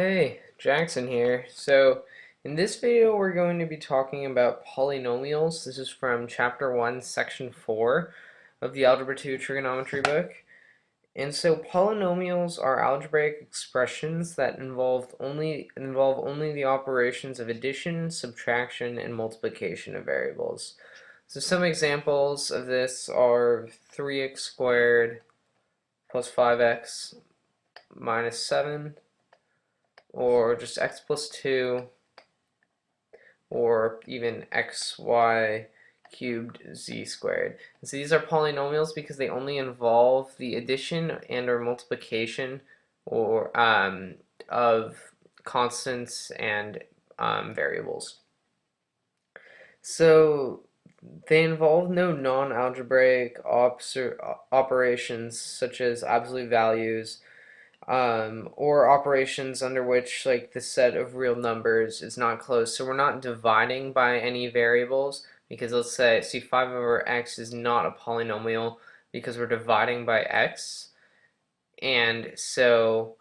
Hey, Jackson here. So, in this video, we're going to be talking about polynomials. This is from Chapter 1, Section 4 of the Algebra 2 Trigonometry book. And so, polynomials are algebraic expressions that involve only the operations of addition, subtraction, and multiplication of variables. So, some examples of this are 3x squared plus 5x minus 7, or just x plus 2, or even xy cubed z squared. And so these are polynomials because they only involve the addition and or multiplication or of constants and variables. So they involve no non-algebraic operations such as absolute values, or operations under which like the set of real numbers is not closed. So we're not dividing by any variables because let's say c5 over x is not a polynomial because we're dividing by x, and so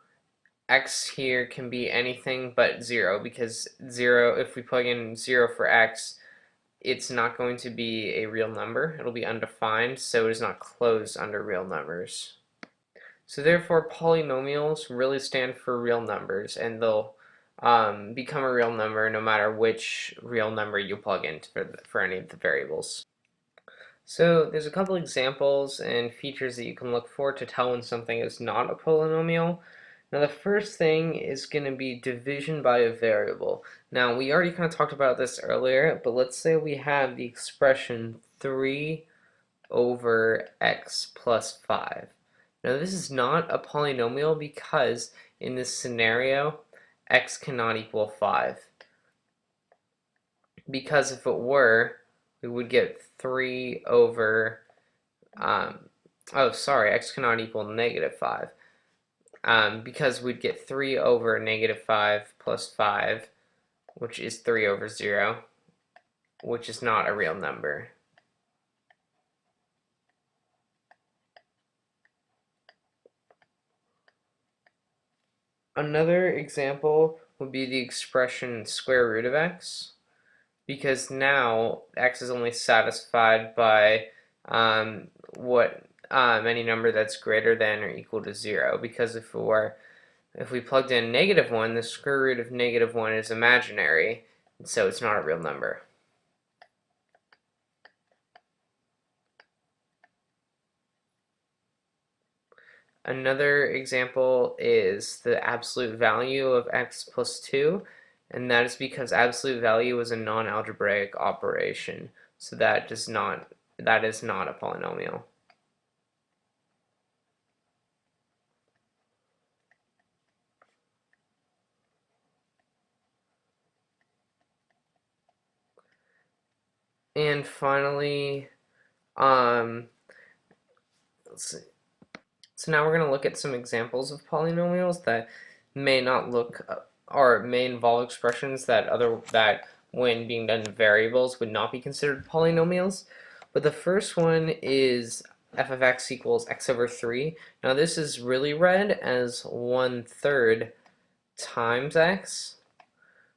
x here can be anything but 0 because 0, if we plug in 0 for x, it's not going to be a real number. It'll be undefined, so it is not closed under real numbers. So therefore, polynomials really stand for real numbers, and they'll become a real number no matter which real number you plug in for any of the variables. So there's a couple examples and features that you can look for to tell when something is not a polynomial. Now the first thing is going to be division by a variable. Now we already kind of talked about this earlier, but let's say we have the expression 3 over x plus 5. Now this is not a polynomial because in this scenario x cannot equal 5. Because if it were, we would get 3 over, x cannot equal negative 5. Because we'd get 3 over negative 5 plus 5, which is 3 over 0, which is not a real number. Another example would be the expression square root of x, because now x is only satisfied by any number that's greater than or equal to 0, because if we plugged in -1, the square root of -1 is imaginary, and so it's not a real number. Another example is the absolute value of x plus 2, and that is because absolute value is a non-algebraic operation, so that is not a polynomial. And finally, let's see. So now we're going to look at some examples of polynomials that may not look or may involve expressions that when being done in variables would not be considered polynomials. But the first one is f of x equals x over 3. Now this is really read as 1/3 times x.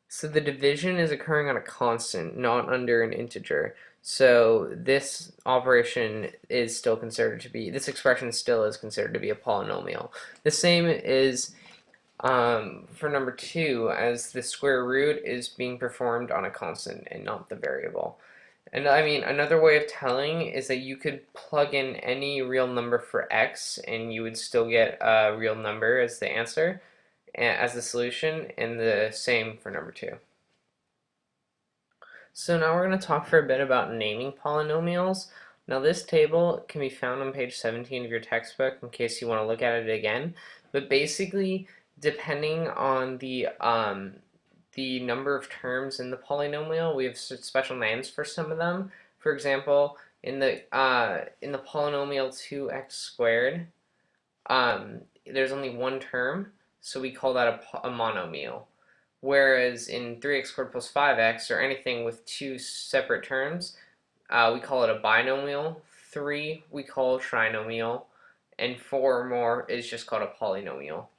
So the division is occurring on a constant, not under an integer. So this operation is still considered to be, this expression still is considered to be a polynomial. The same is for number 2, as the square root is being performed on a constant and not the variable. And I mean, another way of telling is that you could plug in any real number for x and you would still get a real number as the answer, as the solution, and the same for number 2. So now we're going to talk for a bit about naming polynomials. Now this table can be found on page 17 of your textbook in case you want to look at it again. But basically, depending on the number of terms in the polynomial, we have special names for some of them. For example, in the polynomial 2x squared, there's only one term, so we call that a monomial. Whereas in 3x squared plus 5x, or anything with two separate terms, we call it a binomial. 3 we call a trinomial, and 4 or more is just called a polynomial.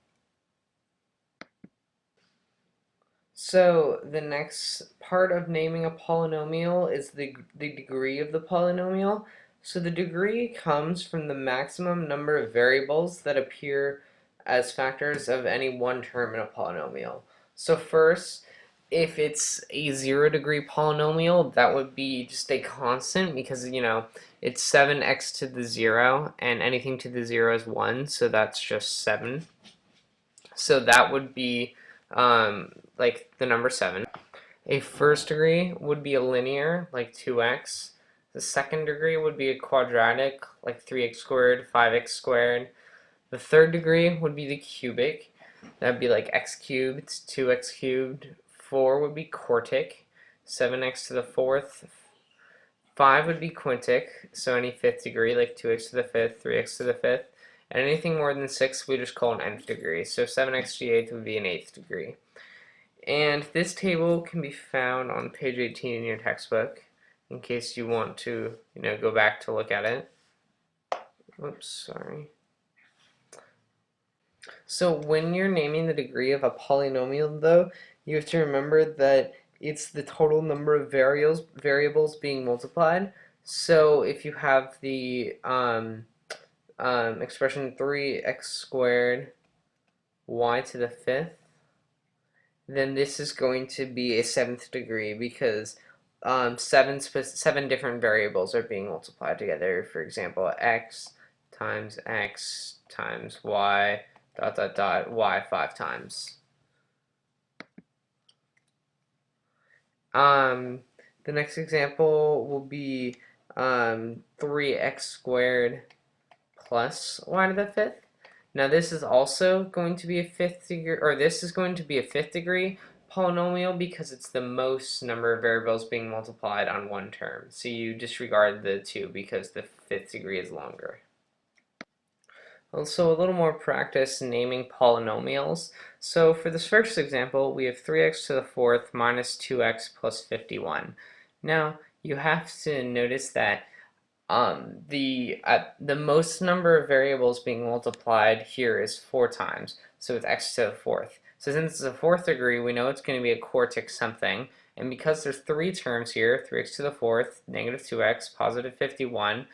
So the next part of naming a polynomial is the degree of the polynomial. So the degree comes from the maximum number of variables that appear as factors of any one term in a polynomial. So first, if it's a 0-degree polynomial, that would be just a constant because, it's 7x to the 0, and anything to the 0 is 1, so that's just 7. So that would be like the number 7. A first degree would be a linear, like 2x. The second degree would be a quadratic, like 3x squared, 5x squared. The third degree would be the cubic. That would be like x cubed, 2x cubed. 4 would be quartic, 7x to the fourth. 5 would be quintic, so any fifth degree, like 2x to the fifth, 3x to the fifth. And anything more than 6 we just call an nth degree. So 7x to the eighth would be an eighth degree. And this table can be found on page 18 in your textbook in case you want to, go back to look at it. Oops, sorry. So when you're naming the degree of a polynomial, though, you have to remember that it's the total number of variables being multiplied. So if you have the expression 3x squared y to the fifth, then this is going to be a 7th degree because seven different variables are being multiplied together. For example, x times y dot dot dot y 5 times. The next example will be 3x squared plus y to the fifth. Now this is also going to be a 5th degree, or this is going to be a 5th degree polynomial because it's the most number of variables being multiplied on one term. So you disregard the 2 because the 5th degree is longer. Also, a little more practice naming polynomials. So for this first example, we have 3x to the fourth minus 2x plus 51. Now, you have to notice that the most number of variables being multiplied here is 4 times, so it's x to the fourth. So since it's a 4th degree, we know it's going to be a quartic something, and because there's 3 terms here, 3x to the fourth, negative 2x, positive 51,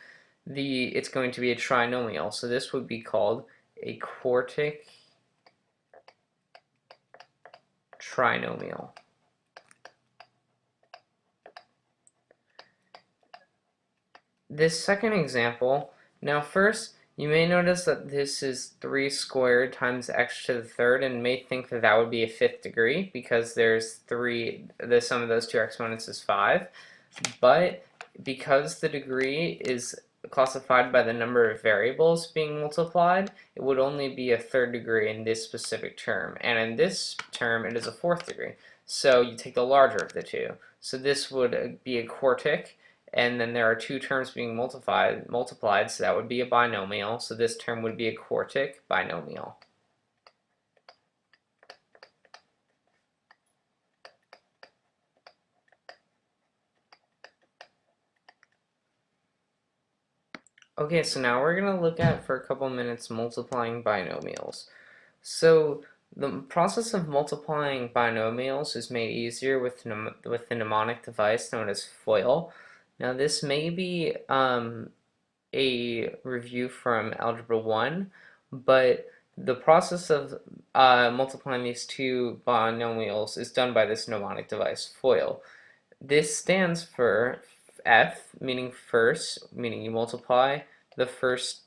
it's going to be a trinomial. So this would be called a quartic trinomial. This second example, now first, you may notice that this is 3 squared times x to the third and may think that that would be a 5th degree because there's the sum of those two exponents is 5. But because the degree is classified by the number of variables being multiplied, it would only be a 3rd degree in this specific term. And in this term, it is a 4th degree. So you take the larger of the two. So this would be a quartic. And then there are 2 terms being multiplied, so that would be a binomial. So this term would be a quartic binomial. Okay, so now we're going to look at, for a couple minutes, multiplying binomials. So the process of multiplying binomials is made easier with the mnemonic device known as FOIL. Now this may be a review from Algebra 1, but the process of multiplying these two binomials is done by this mnemonic device, FOIL. This stands for F, meaning first, meaning you multiply the first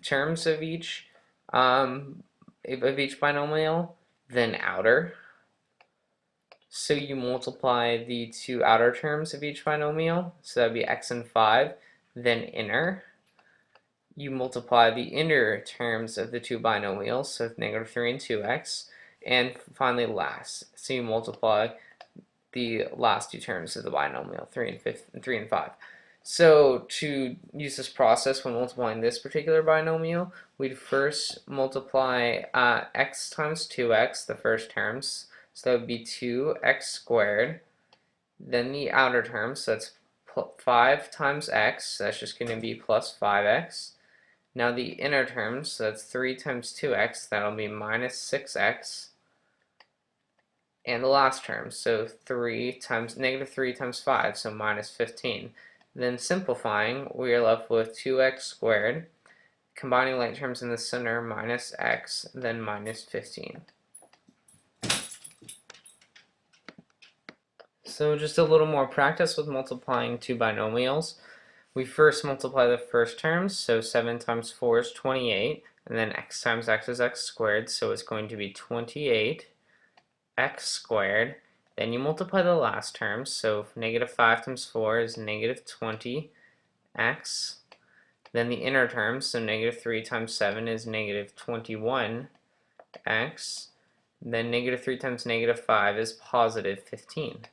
terms of each binomial, then outer. So you multiply the 2 outer terms of each binomial, so that would be x and 5, then inner. You multiply the inner terms of the 2 binomials, so negative 3 and 2x, and finally last. So you multiply the last 2 terms of the binomial, 3 and 5. So to use this process when multiplying this particular binomial, we'd first multiply x times 2x, the first terms, so that would be 2x squared, then the outer terms, so that's 5 times x, so that's just going to be plus 5x. Now the inner terms, so that's 3 times 2x, that'll be minus 6x. and the last term, so 3 times negative 3 times 5, so minus 15. Then simplifying, we are left with 2x squared, combining like terms in the center, minus x, then minus 15. So just a little more practice with multiplying two binomials. We first multiply the first terms, so 7 times 4 is 28, and then x times x is x squared, so it's going to be 28 x squared. Then you multiply the last terms, so negative 5 times 4 is negative 20 x. Then the inner terms, so negative 3 times 7 is negative 21 x. Then negative 3 times negative 5 is positive 15.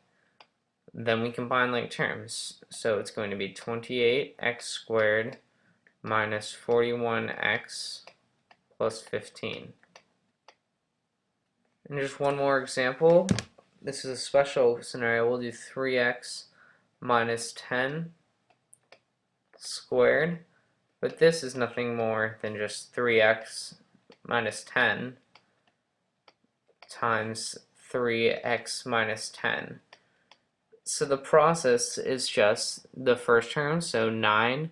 Then we combine like terms, so it's going to be 28x squared minus 41x plus 15. And just one more example. This is a special scenario. We'll do 3x minus 10 squared, but this is nothing more than just 3x minus 10 times 3x minus 10. So the process is just the first term, so 9x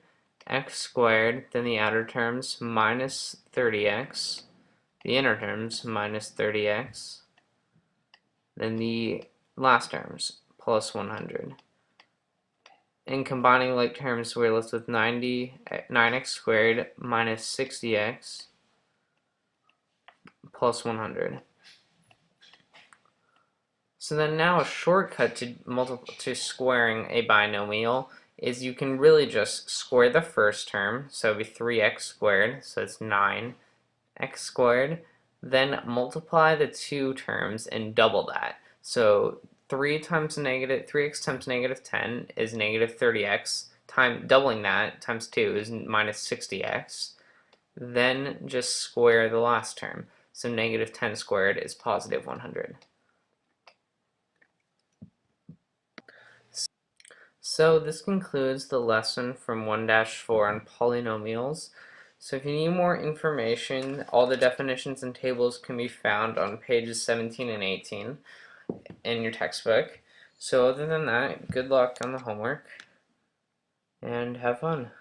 squared, then the outer terms minus 30x, the inner terms minus 30x, then the last terms plus 100. And combining like terms, we're left with 9x squared minus 60x plus 100. So then now a shortcut to squaring a binomial is you can really just square the first term, so it'd be 3x squared, so it's 9x squared, then multiply the two terms and double that. So 3x times negative 10 is negative 30x, doubling that times 2 is minus 60x. Then just square the last term, so negative 10 squared is positive 100. So this concludes the lesson from 1-4 on polynomials. So if you need more information, all the definitions and tables can be found on pages 17 and 18 in your textbook. So other than that, good luck on the homework and have fun.